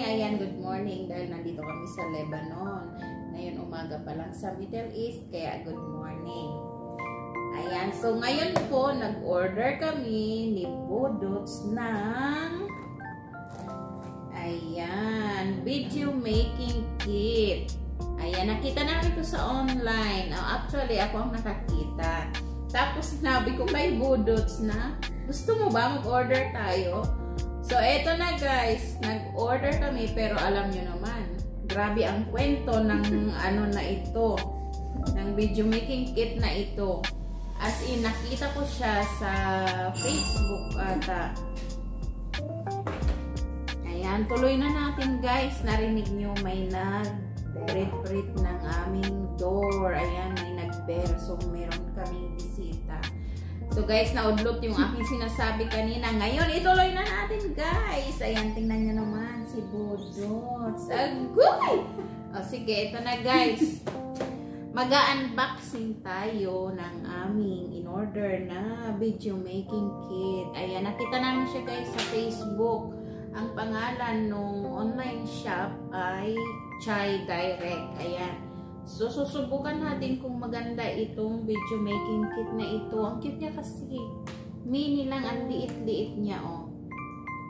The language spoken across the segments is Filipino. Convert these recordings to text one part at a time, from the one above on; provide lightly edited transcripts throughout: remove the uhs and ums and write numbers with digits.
Ayan, good morning. Dahil nandito kami sa Lebanon. Ngayon umaga pa lang sa Middle East, kaya good morning. Ayan, so ngayon po, nag-order kami ni Budots ng ayan, video making kit. Ayan, nakita namin ito sa online. Actually, ako ang nakakita. Tapos sinabi ko kay Budots na, gusto mo ba mag-order tayo? So, eto na guys, nag-order kami pero alam nyo naman, grabe ang kwento ng ano na ito, ng video making kit na ito. As in, nakita ko siya sa Facebook ata. Ayan, tuloy na natin guys, narinig nyo may nag-rit-rit ng aming door. Ayan, may nag-bell, so meron kaming bisita. So guys, naudlot yung aking sinasabi kanina. Ngayon, ituloy na natin guys. Ayan, tingnan nyo naman si Budots. Agoy! O sige, ito na guys. Mag-unboxing tayo ng aming in-order na video making kit. Ayan, nakita namin siya guys sa Facebook. Ang pangalan nung online shop ay Chai Direct. Ayan. So, susubukan natin kung maganda itong video making kit na ito. Ang cute niya kasi. Mini lang, ang liit-liit niya, oh.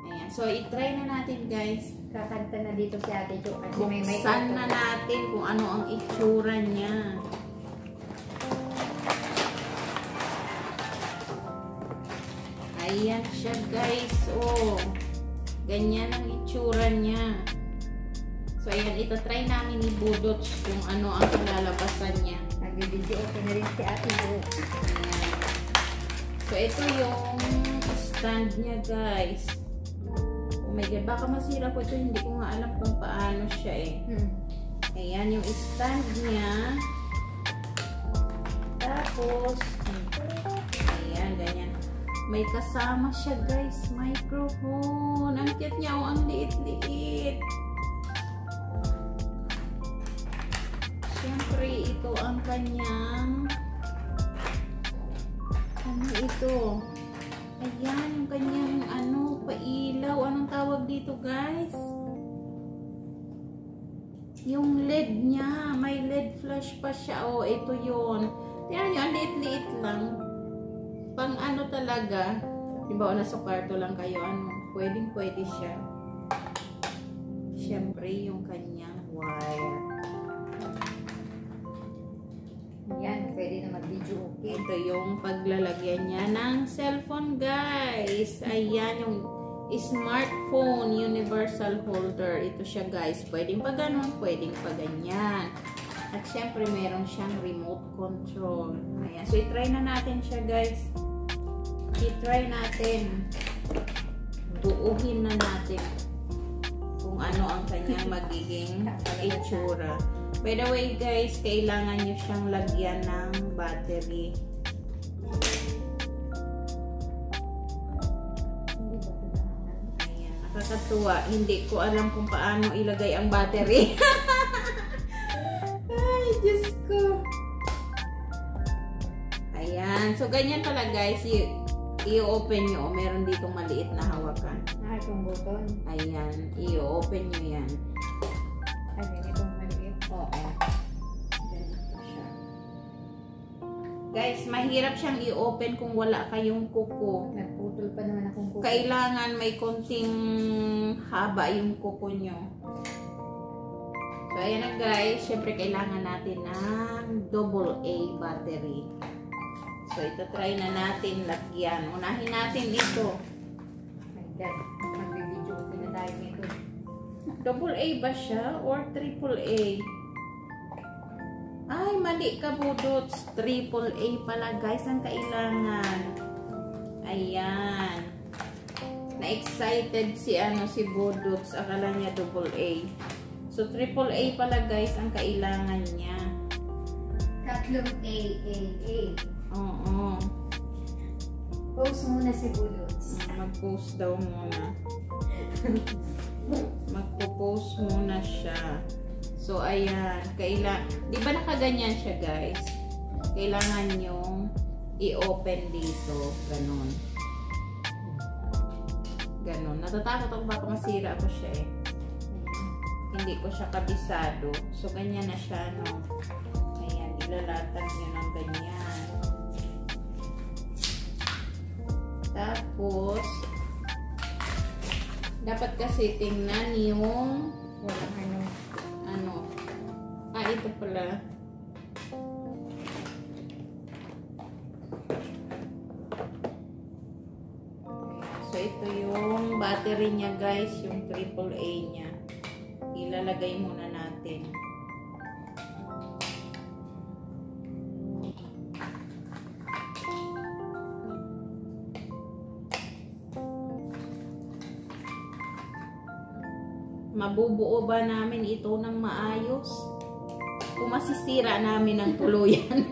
Ayan. So, itry na natin, guys. Kakanta na dito si Ate Jo. Buksan na natin kung ano ang itsura niya. Ayan siya, guys. Oh. Ganyan ang itsura niya. So, ayan, ito try namin ni Budots kung ano ang kalalabasan niya. Nag-video okay na rin si Ate Jo. Ayan. So, ito yung stand niya, guys. Oh my God, baka masira ko ito. Hindi ko nga alam kung paano siya eh. Ayan, yung stand niya. Tapos, ayan, ganyan. May kasama siya, guys. Microphone. Ang cute niya, oh, ang liit-liit. Siyempre, ito ang kanyang ano ito? Ayan, yung kanyang ano, pailaw. Anong tawag dito, guys? Yung LED niya. May LED flash pa siya. Oh, ito yun. Tingnan nyo, ang liit-liit lang. Pang ano talaga. Diba, nasa kwarto lang kayo. Ano, pwedeng-pwede siya. Siyempre, yung kanyang wire. Yan, pwede na mag-video okay. Ito yung paglalagyan niya ng cellphone, guys. Ayan, yung smartphone universal holder. Ito siya, guys. Pwedeng pa ganun, pwedeng pa ganyan. At syempre, meron siyang remote control. Ayan. So, i-try na natin siya, guys. I-try natin. Buuhin na natin kung ano ang kanyang magiging itsura. By the way, guys, kailangan nyo siyang lagyan ng battery. Ayan, nakakatuwa. Hindi ko alam kung paano ilagay ang battery. Ay, Diyos ko. Ayan. So, ganyan pala, guys. I-open nyo. Meron ditong maliit na hawakan. Itong button. Ayan. I-open nyo yan. Ay, itong maliit. Oo. Ganito siya. Guys, mahirap siyang i-open kung wala kayong kuko. Nagputol pa naman akong kuko. Kailangan may konting haba yung kuko nyo. So, ayan na guys. Siyempre, kailangan natin ng AA battery. So, ito try na natin lagyan. Unahin natin ito. Oh my God. Mag-video okay na tayo nito. AA ba siya? Or AAA? Ay, mali ka, Budots. AAA pala, guys, ang kailangan. Ayan. Na-excited si Budots. Akala niya AA. So, AAA pala, guys, ang kailangan niya. Tatlong A. Oo. Post muna si Budots. Mag-post daw muna. Magpo-post muna siya. So, ayan. Di ba nakaganyan siya, guys? Kailangan yung i-open dito. Ganon. Ganon. Natatakot ako baka masira ako siya eh. hindi ko siya kabisado. So, ganyan na siya, no? Ayan, ilalatag nyo ng ganyan. Tapos, dapat kasi tingnan yung Walang ano. ito pala. So, ito yung battery niya, guys, yung AAA niya. Ilalagay muna natin. Mabubuo ba namin ito ng maayos? Kung masisira namin ng tuluyan.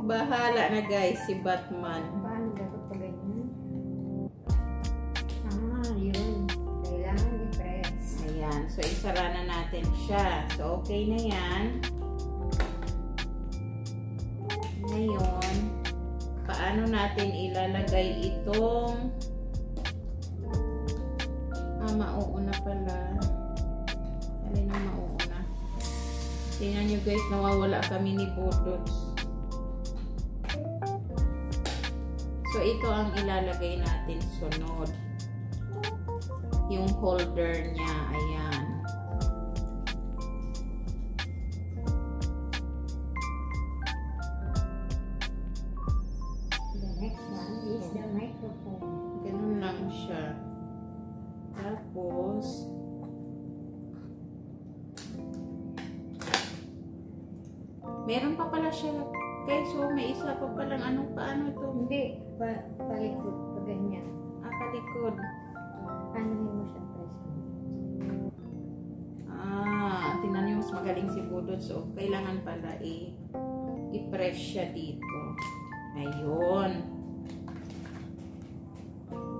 Bahala na, guys, si Batman. Paano dapat pa ganyan? Yun. Kailangan i-press. Ayan. So, isara na natin siya. So, okay na yan. Ngayon, paano natin ilalagay itong mauuna pala. Alin ang mauuna? Tingnan nyo, guys, nawawala kami ni Budots. So, ito ang ilalagay natin sunod. Yung holder niya. Ayan. The next one is the microphone. Ganun lang siya. Tapos, meron pa pala siya, guys. So, may isa pa palang paano ito? Hindi. Palikod. Pa ganyan. Palikod. Paano mo siya press? Tingnan nyo, mas magaling si Budot. So, kailangan pala i-press siya dito. Ayun.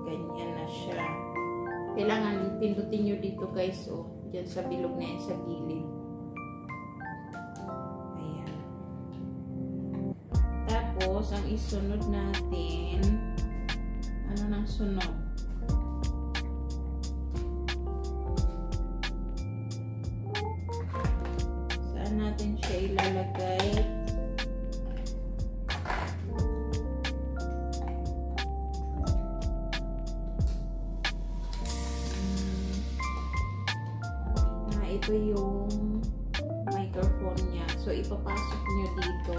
Ganyan na siya. Kailangan pindutin nyo dito, guys. Dyan sa bilog na yan sa gilid. Ayan. Tapos, ang isunod natin, ano nang sunod? Saan natin siya ilalagay? Ito yung microphone niya. So, ipapasok nyo dito.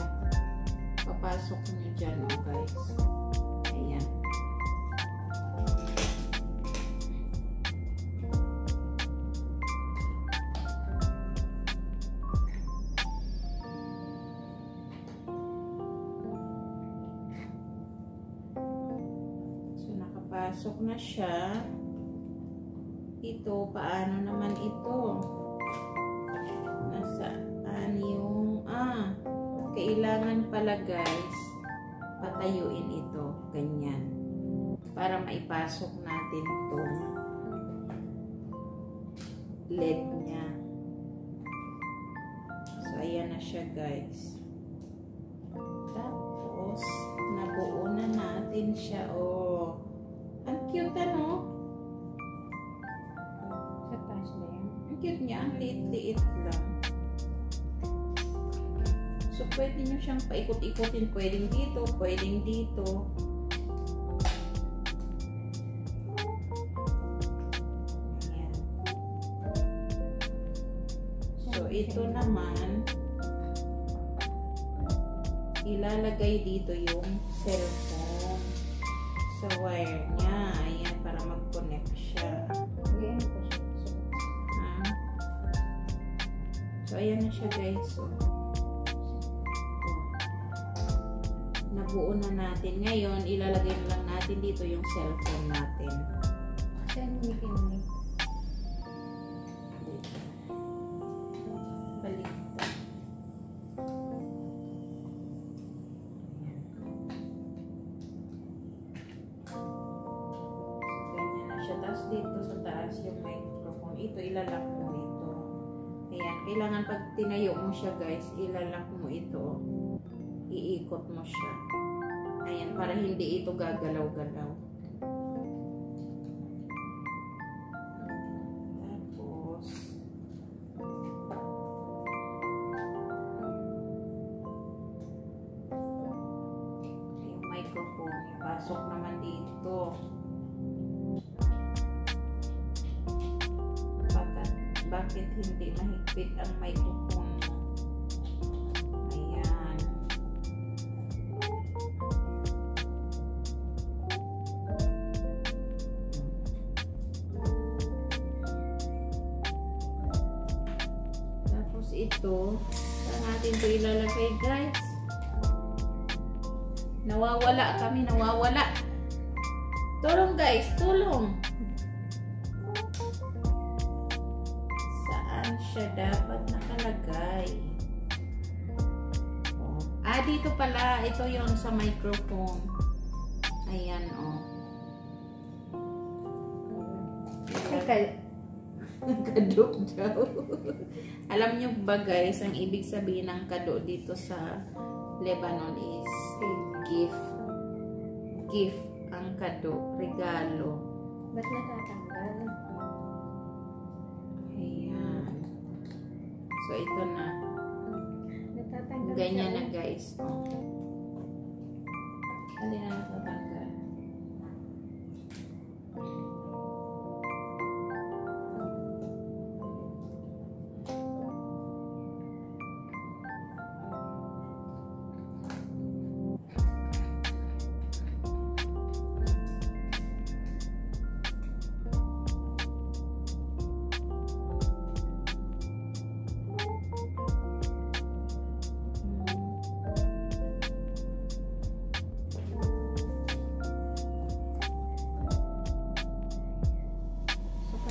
Papasok nyo dyan, guys. Ayan. So, nakapasok na siya. Ito, paano naman ito? Nasaan yung, kailangan pala, guys, patayuin ito, ganyan, para maipasok natin itong LED niya. So, ayan na siya, guys. Tapos, nabuo na natin siya. Oh, ang cute, ano? Sa taas na yan. Ang cute niya, ang liit-liit lang. So, pwede nyo siyang paikot-ikotin. Pwedeng dito, pwedeng dito. Ayan. So, ito naman, ilalagay dito yung cellphone sa wire niya. Ayan, para mag-connect siya. Ayan po siya. So, ayan na siya, guys. So, nabuo na natin. Ngayon, ilalagay na lang natin dito yung cellphone natin. Saan mo pinili? Baliktad. Ganyan na siya. Tapos dito sa taas yung microphone. Ito, ilalak mo ito. Ayan. Kailangan pag tinayo mo siya, guys, ilalak mo ito. Iikot mo siya. Ayan, para hindi ito gagalaw-galaw. ito. Bakit hindi mahigpit ang microphone mo? Ayan. Tapos ito, saan natin ito ilalagay, guys? Nawawala kami, nawawala. Tulong, guys, tulong. Saan siya dapat nakalagay? Oh. Dito pala. Ito yon sa microphone. Ayan, oh. Kadok daw. Alam nyo ba, guys, ang ibig sabihin ng kado dito sa Lebanon is gift. Gift ang kado, regalo. Ba't natatanggal? Ayan. So, ito na. Natatanggal. Ganyan na, guys. Oh. Hindi na natatanggal.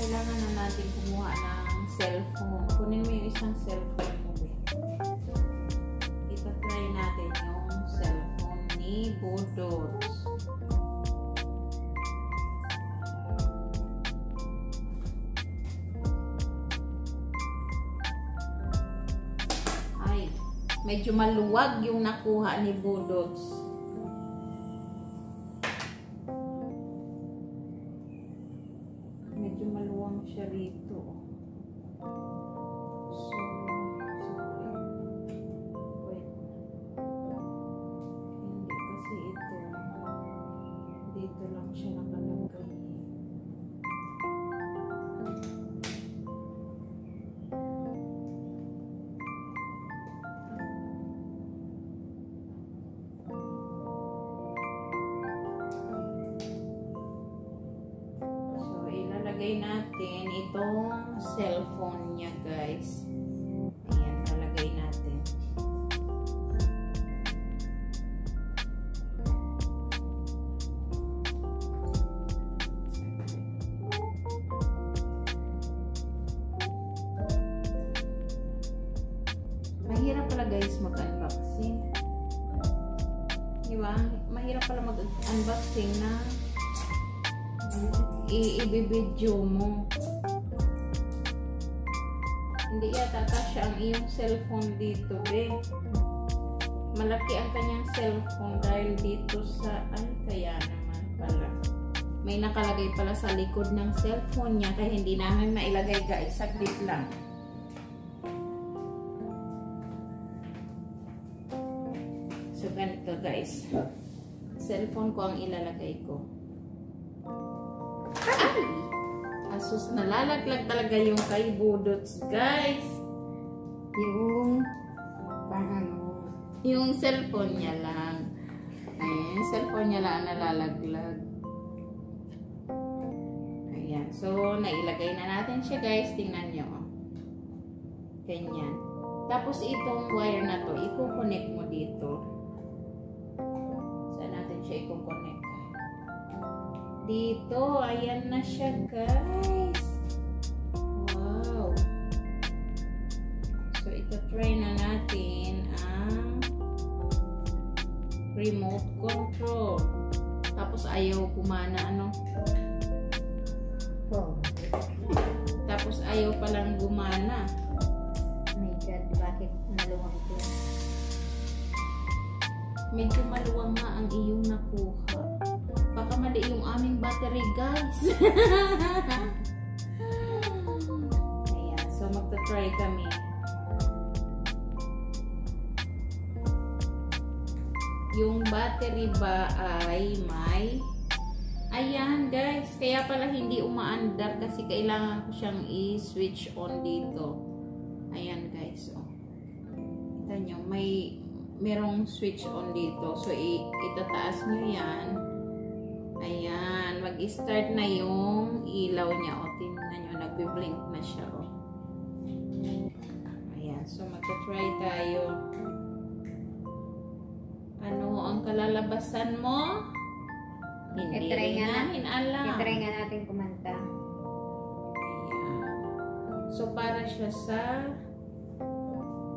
Kailangan na natin kumuha ng cellphone. Kunin mo yung isang cellphone mo. Itatry natin yung cellphone ni Budots. Ay, medyo maluwag yung nakuha ni Budots. Medyo maluwang siya rito. So, wait. Hindi kasi ito. Dito lang siya nakalagay. Ilalagay natin itong cellphone niya, guys. Ayan, lalagay natin. Mahirap pala, guys, mag-unboxing. Di ba? Mahirap pala mag-unboxing na i-video mo. Hindi yata kasya ang iyong cellphone dito, be. Malaki ang kanyang cellphone dahil dito sa, ay, kaya naman pala. May nakalagay pala sa likod ng cellphone niya, kaya hindi namin mailagay, guys. Saglit lang. So, ganito, guys. Cellphone ko ang ilalagay ko. Ay! Asus, nalalaglag talaga yung kay Budots, guys. Yung pang Yung cellphone niya lang. Ayan, yung cellphone niya lang nalalaglag. Ayan. So, nailagay na natin siya, guys. Tingnan nyo. Ganyan. Tapos, itong wire na to, i-connect mo dito. Saan natin siya i-connect? Dito, ayan na siya, guys. Wow. So, ito try na natin ang remote control. Tapos, ayaw gumana, ano? phone. Tapos, ayaw palang gumana. My God, bakit naluwang ito? Medyo maluwang nga ang iyong nakuha. Baka mali yung aming battery, guys. Ayan. So, magta-try kami. Yung battery ba ay may Ayan guys, kaya pala hindi umaandar kasi kailangan ko siyang i-switch on dito. Ayan guys, oh. Kita nyo, merong switch on dito. So, itataas nyo yan. Ayan, mag-start na yung ilaw niya. O, tingnan nyo, nagbe-blink na siya. O. Ayan, so magta-try tayo. Ano ang kalalabasan mo? Hindi rin namin alam. I-try nga natin kumanta. Ayan. So, para siya sa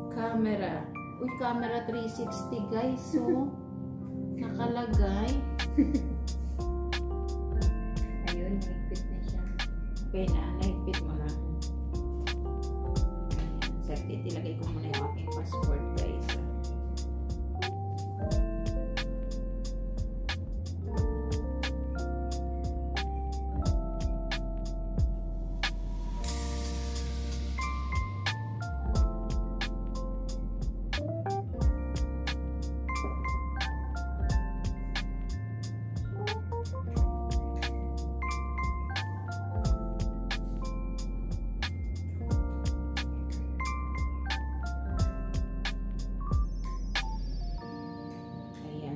camera. Uy, camera 360 guys. So, nakalagay. Ayun, nahigpit na siya. Okay na, nahigpit mo na. Saglit, ilagay ko muna yung aking passport guys.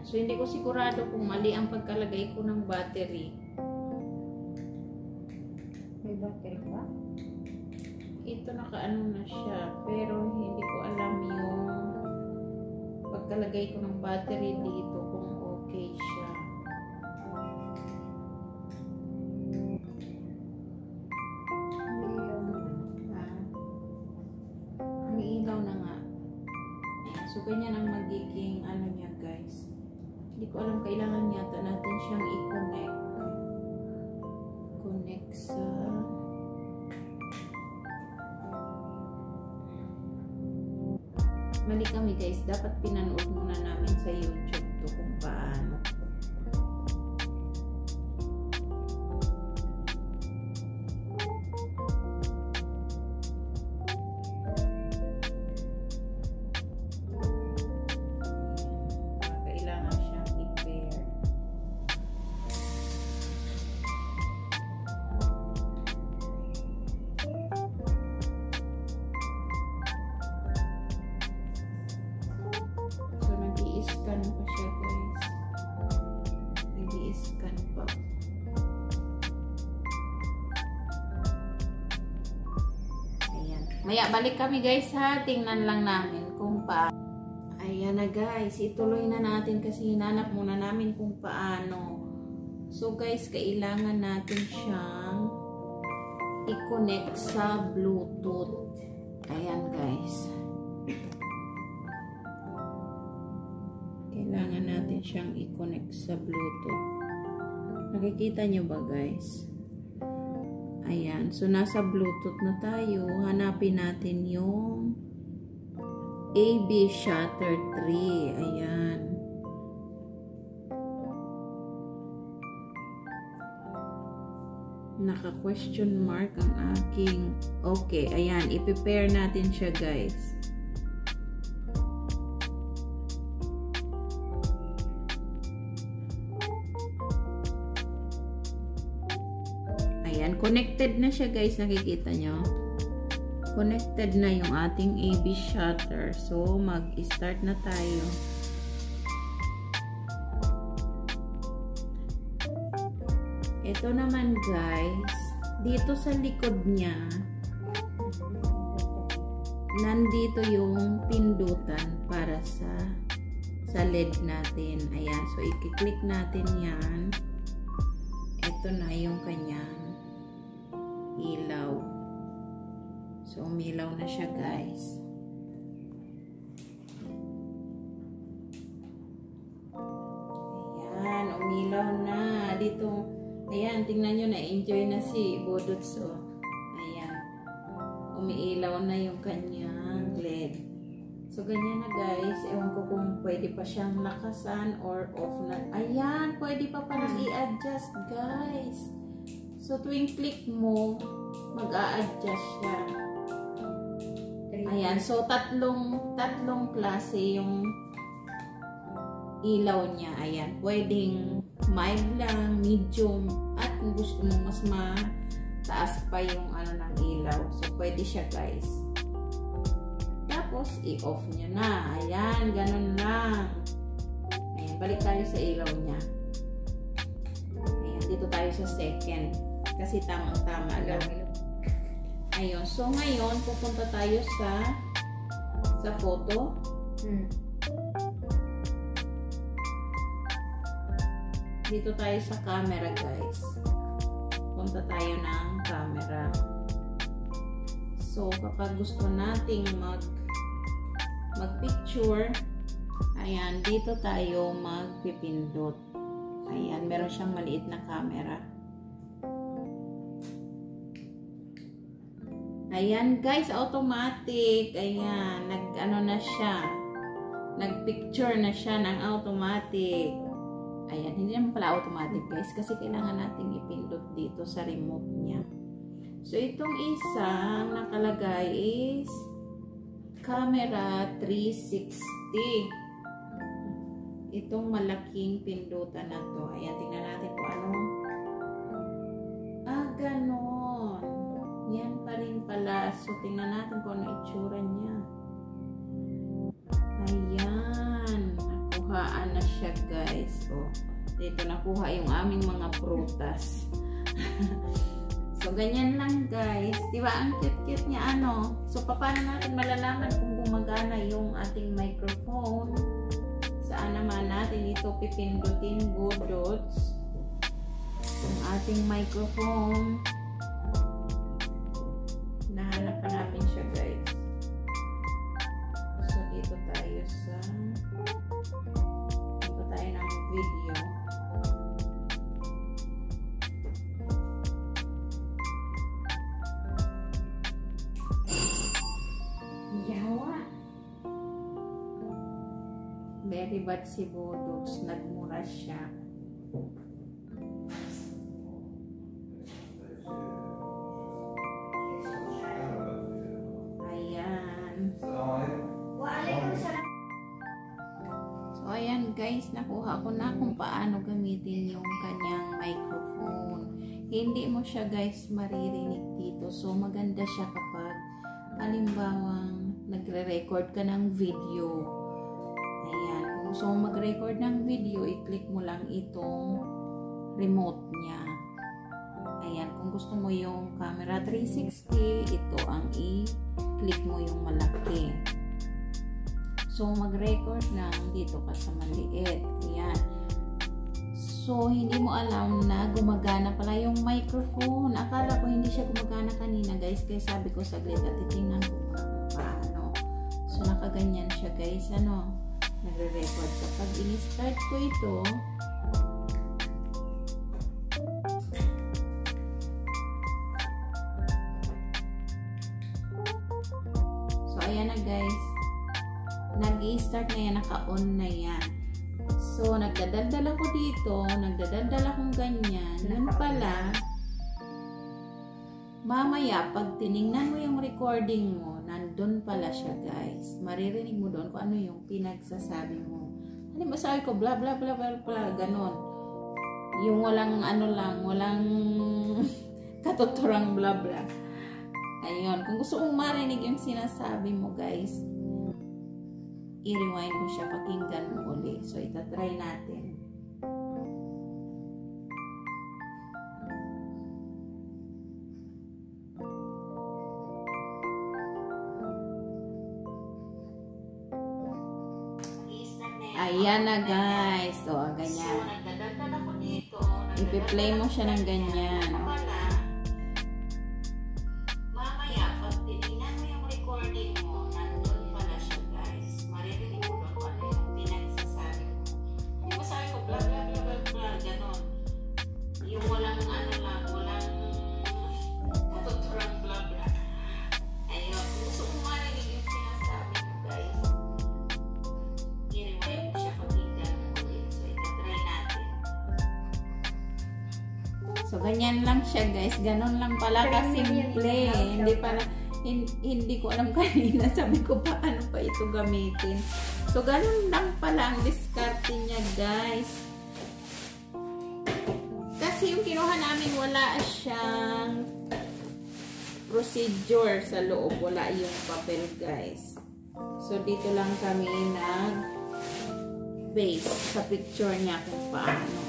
So, hindi ko sigurado kung mali ang pagkalagay ko ng battery. May battery ba? Ito nakaano na siya. Pero hindi ko alam yung pagkalagay ko ng battery dito kung okay siya. Ang ilaw na nga. Ayan. So, ganyan ang magiging ano niya guys. Hindi ko alam, kailangan yata natin siyang i-connect. Connect sa... Mali kami guys, dapat pinanood muna namin sa YouTube to kung paano. Nag-i-scan pa siya guys. Nag-i-scan pa. Ayan. Maya balik kami guys ha. Tingnan lang namin kung paano. Ayan na guys. Ituloy na natin kasi hinanap muna namin kung paano. So guys, kailangan natin siyang i-connect sa Bluetooth. Ayan guys. Kailangan natin siyang i-connect sa Bluetooth. Nakikita nyo ba guys? Ayan. So, nasa Bluetooth na tayo. Hanapin natin yung AB Shutter 3. Ayan. Naka-question mark ang aking... Okay. Ayan. I-prepare natin siya guys. Ayan, connected na siya guys, nakikita nyo. Connected na yung ating AB shutter. So, mag-start na tayo. Ito naman guys, dito sa likod niya, nandito yung pindutan para sa LED natin. Ayan, so i-click natin yan. Ito na yung kanyang ilaw. So, umilaw na siya guys. Ayan, umilaw na. Dito, ayan, tingnan nyo, na-enjoy na si Budots. Oh. Ayan. Umiilaw na yung kanyang LED. So, ganyan na guys. Ewan ko kung pwede pa siyang lakasan or off na. Ayan, pwede pa palang i-adjust guys. So, tuwing click mo, mag-a-adjust siya. Ayan. So, tatlong klase yung ilaw niya. Ayan. Pwedeng mild lang, medium, at kung gusto mo mas mataas pa yung ano ng ilaw. So, pwede siya guys. Tapos, i-off nyo na. Ayan, ganun lang. Ayan, balik tayo sa ilaw niya. Ayan, dito tayo sa second. Kasi tamang-tama lang. Ayun. So, ngayon, pupunta tayo sa photo. Dito tayo sa camera, guys. Punta tayo ng camera. So, kapag gusto nating mag-picture, ayan, dito tayo magpipindot. Ayan, meron siyang maliit na camera. Ayan, guys, automatic. Ayan, nag-ano na siya. Nag-picture na siya ng automatic. Ayan, hindi naman pala automatic, guys, kasi kailangan nating ipindot dito sa remote niya. So, itong isang nakalagay is camera 360. Itong malaking pindutan na to. Ayan, tingnan natin kung ano. Ganon. Yan pa rin pala. So, tingnan natin kung ano itsura niya. Ayan. Nakuhaan na siya, guys. O, dito nakuha yung aming mga prutas. So, ganyan lang, guys. Diba, ang cute-cute niya, ano? So, paano natin malalaman kung gumagana yung ating microphone? Saan naman natin ito pipindutin? Go dots. Yung ating microphone. Nahanap pa natin siya, guys. So, dito tayo ng video. Very bad si Bodots. Nagmura siya. Ayan. So, ayan guys. Nakuha ko na kung paano gamitin yung kanyang microphone. Hindi mo siya guys maririnig dito. So, maganda siya kapag halimbawang nagre-record ka ng video. Ayan. Kung gusto mong mag-record ng video, i-click mo lang itong remote niya. Ayan. Kung gusto mo yung camera 360, ito ang i-click mo yung malaki. So, mag-record lang dito ka sa maliit. Ayan. So, hindi mo alam na gumagana pala yung microphone. Akala ko hindi siya gumagana kanina, guys. Kaya sabi ko saglit at titingnan ko paano. So, nakaganyan siya, guys. Ano? Nagre-record. Kapag in-start ko ito, so ayan na guys, nag-i-start na yan, naka-on na yan. So nagdadaldal ako dito, nagdadaldal akong ganyan, yun pala mamaya pag tiningnan mo yung recording mo, nandun pala siya guys. Maririnig mo doon kung ano yung pinagsasabi mo. Ano ba sabi ko? Bla bla bla bla bla. Ganon. Yung walang ano lang, walang katuturang bla bla. Ayun. Kung gusto mong marinig yung sinasabi mo guys, i-rewind mo siya, pakinggan mo ulit. So, itatry natin. Ayan na guys. So, ganyan. Ipi-play mo siya ng ganyan. Mamaya, pag tinignan mo yung recording mo, nandun pala siya guys. Maririnig mo doon kung ano yung pinagsasabi mo. Hindi ba sabi ko, bla bla bla bla bla, ganon. Yung walang ano lang, walang katuturang bla bla. Ayun. Gusto mo marinig yung sinasabi mo guys. I-rewind mo siya pakinggan mo ulit. So, itatry natin. So, ganyan lang siya guys. Ganon lang pala kasimple. Hindi ko alam kanina. Sabi ko paano pa ito gamitin. So, ganon lang pala ang diskarte niya guys. yung kinuha namin, wala siyang procedure sa loob. Wala yung papel, guys. So, dito lang kami nag-base sa picture niya kung paano.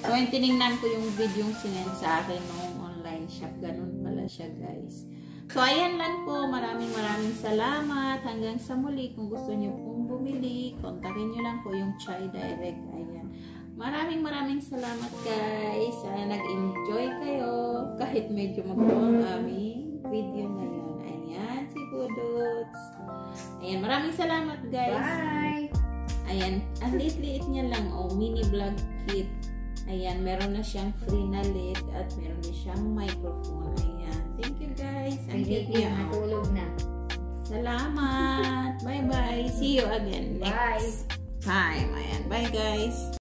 So, yung tinignan ko yung video yung sinend sa akin nung online shop. Ganun pala siya, guys. So, ayan lang po. Maraming salamat. Hanggang sa muli. Kung gusto niyo pong bumili, kontakin niyo lang po yung Chai Direct. Ayan. Maraming salamat, guys. Sana nag-enjoy kayo. Kahit medyo magpo ang aming video ngayon. Ayan, si Budots. Ayan, maraming salamat, guys. Bye! Ayan, ang liit-liit niya lang. Oh, mini vlog kit. Ayan, meron na siyang free na lid at meron na siyang microphone. Ayan. Thank you, guys. Ang Hindi cute niya. natulog na. Salamat. Bye-bye. See you again next time. Ayan. Bye, guys.